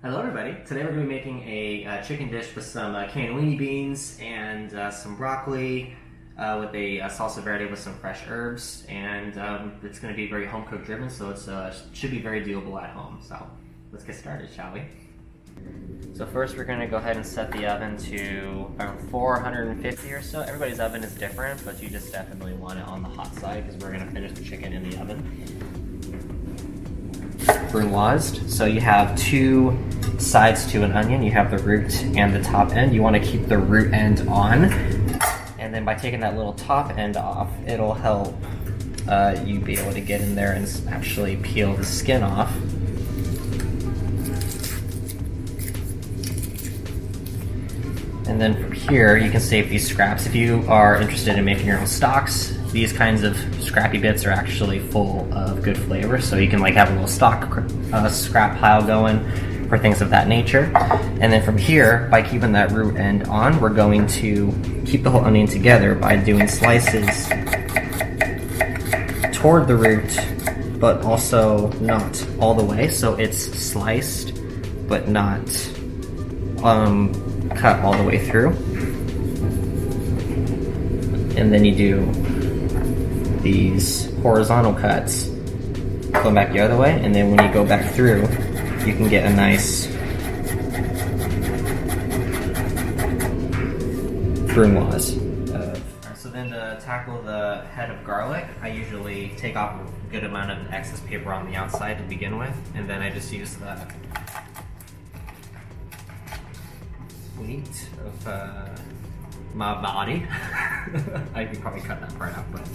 Hello everybody. Today we're going to be making a chicken dish with some cannellini beans and some broccoli with a salsa verde with some fresh herbs, and it's going to be very home cook driven, so it should be very doable at home. So let's get started, shall we? So first we're going to go ahead and set the oven to around 450 or so. Everybody's oven is different, but you just definitely want it on the hot side because we're going to finish the chicken in the oven. Brunoised. So you have two sides to an onion. You have the root and the top end. You want to keep the root end on, and then by taking that little top end off, it'll help you be able to get in there and actually peel the skin off. And then from here, you can save these scraps. If you are interested in making your own stocks, these kinds of scrappy bits are actually full of good flavor. So you can like have a little stock scrap pile going for things of that nature. And then from here, by keeping that root end on, we're going to keep the whole onion together by doing slices toward the root, but also not all the way. So it's sliced, but not cut all the way through. And then you do these horizontal cuts going back the other way, and then when you go back through, you can get a nice brunoise. So then to tackle the head of garlic, I usually take off a good amount of excess paper on the outside to begin with, and then I just use the weight of my body. I could probably cut that part out, but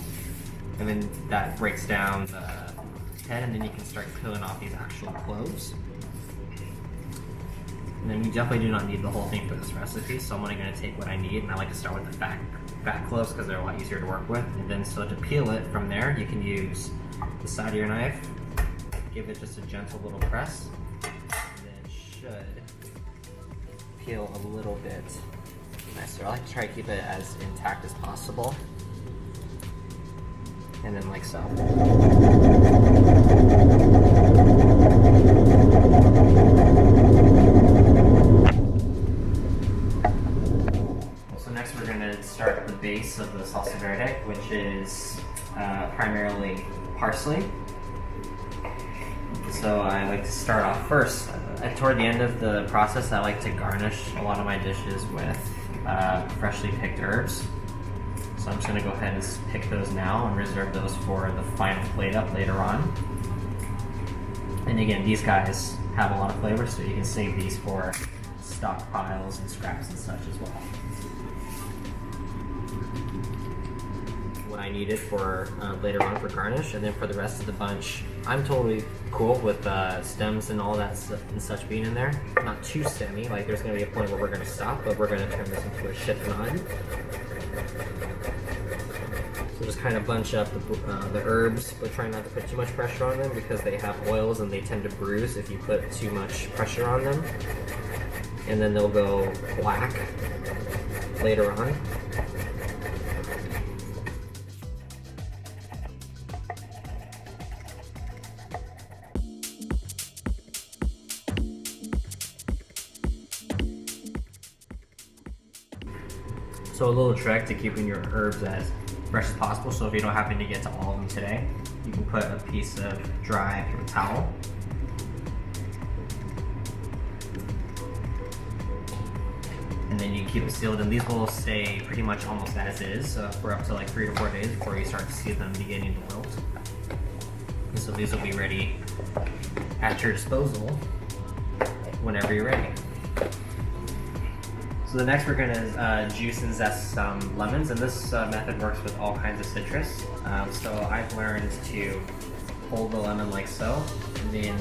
and then that breaks down the head, and then you can start peeling off these actual cloves. And then you definitely do not need the whole thing for this recipe, so I'm only going to take what I need, and I like to start with the fat cloves because they're a lot easier to work with. And then so to peel it from there, you can use the side of your knife, give it just a gentle little press, and then it should peel a little bit nicer. I like to try to keep it as intact as possible. And then like so. So next we're going to start the base of the Salsa Verde, which is primarily parsley. So I like to start off first. Toward the end of the process, I like to garnish a lot of my dishes with freshly picked herbs. So I'm just going to go ahead and pick those now and reserve those for the final plate up later on. And again, these guys have a lot of flavor, so you can save these for stockpiles and scraps and such as well. What I needed for later on for garnish, and then for the rest of the bunch, I'm totally cool with stems and all that stuff and such being in there. Not too stemmy, like there's going to be a point where we're going to stop, but we're going to turn this into a chiffonade. So just kind of bunch up the herbs, but try not to put too much pressure on them because they have oils and they tend to bruise if you put too much pressure on them. And then they'll go black later on. So a little trick to keeping your herbs as fresh as possible, so if you don't happen to get to all of them today, you can put a piece of dry paper towel and then you keep it sealed, and these will stay pretty much almost as is for up to like 3 to 4 days before you start to see them beginning to wilt. And so these will be ready at your disposal whenever you're ready. So the next we're going to juice and zest some lemons, and this method works with all kinds of citrus. So I've learned to hold the lemon like so, and then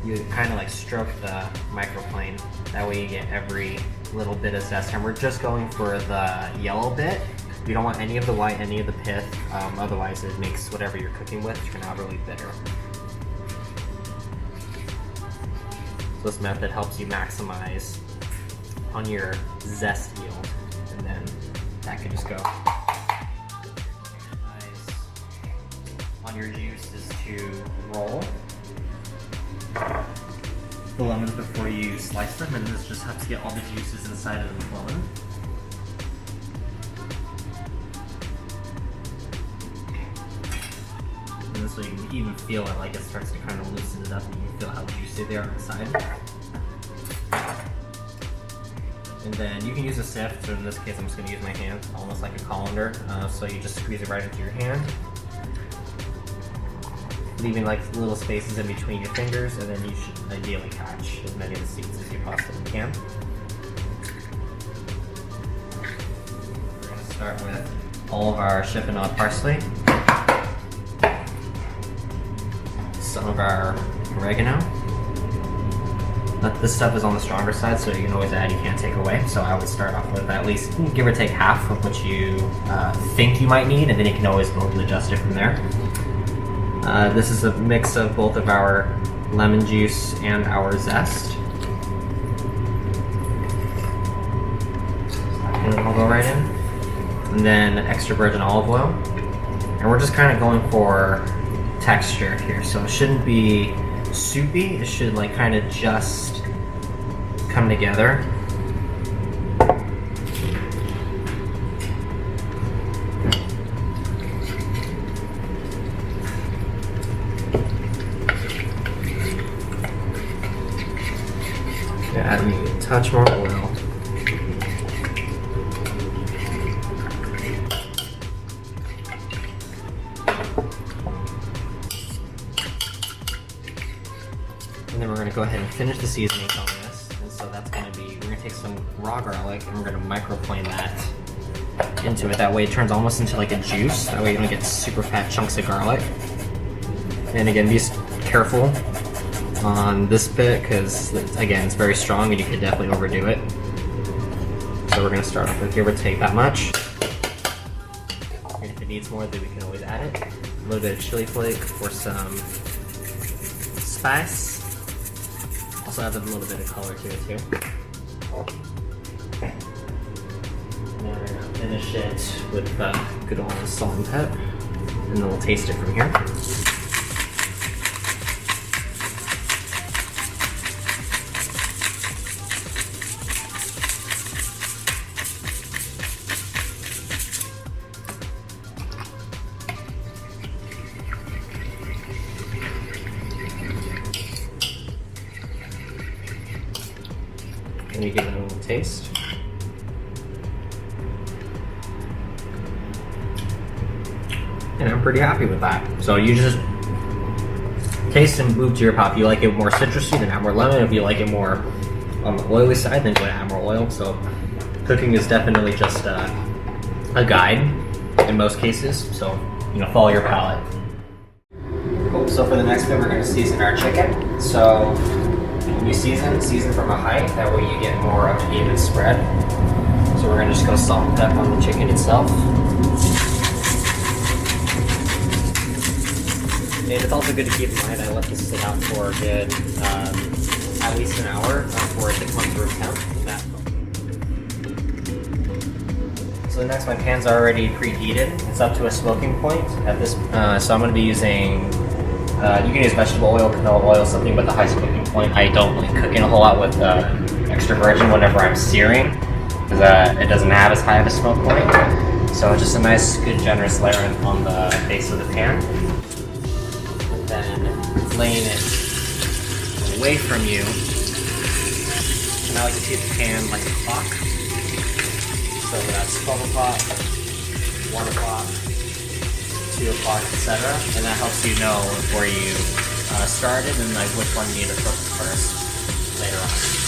you kind of like stroke the microplane. That way you get every little bit of zest, and we're just going for the yellow bit. You don't want any of the white, any of the pith, otherwise it makes whatever you're cooking with turn out really bitter. This method helps you maximize on your zest yield, and then that could just go nice on your juice is to roll. the lemons before you slice them, and this just helps get all the juices inside of the lemon. And this way you can even feel it, like it starts to kind of loosen it up, and you can feel how juicy they are inside. And then you can use a sift, so in this case I'm just going to use my hand, almost like a colander. So you just squeeze it right into your hand, leaving like little spaces in between your fingers, and then you should ideally catch as many of the seeds as you possibly can. We're going to start with all of our chiffonade parsley, some of our oregano. This stuff is on the stronger side, so you can always add, you can't take away. So I would start off with at least give or take half of what you think you might need, and then you can always build and adjust it from there. This is a mix of both of our lemon juice and our zest. And it'll go right in. And then extra virgin olive oil. And we're just kind of going for texture here, so it shouldn't be soupy, it should like kind of just come together. Add me a touch more oil. And then we're going to go ahead and finish the seasoning on this. And so that's going to be, we're going to take some raw garlic and we're going to microplane that into it. That way it turns almost into like a juice. That way you don't get super fat chunks of garlic. And again, be careful on this bit because, again, it's very strong and you could definitely overdo it. So we're going to start off with give or take that much. And if it needs more, then we can always add it. A little bit of chili flake for some spice. Also adds a little bit of color to it too. And then we're going to finish it with good old salt and pep. And then we'll taste it from here. And you give it a little taste. And I'm pretty happy with that. So you just taste and move to your pop. If you like it more citrusy, then add more lemon. If you like it more on the oily side, then go ahead and add more oil. So cooking is definitely just a guide in most cases. So, you know, follow your palate. Cool. So for the next bit, we're going to season our chicken. So when you season from a height, that way you get more of an even spread. So we're going to just go salt and pepper on the chicken itself. And it's also good to keep in mind, I let this sit out for a good, at least an hour for a 6-month room temp. So next, my pan's already preheated. It's up to a smoking point at this. So I'm going to be using. You can use vegetable oil, canola oil, something with a high smoking point. I don't like cooking a whole lot with extra virgin whenever I'm searing, because it doesn't have as high of a smoke point. So just a nice, good, generous layer on the base of the pan. And then laying it away from you. And I like to treat the pan like a clock. So that's 12 o'clock, 1 o'clock, 2 o'clock, etc. And that helps you know where you started and like which one you need to cook first later on.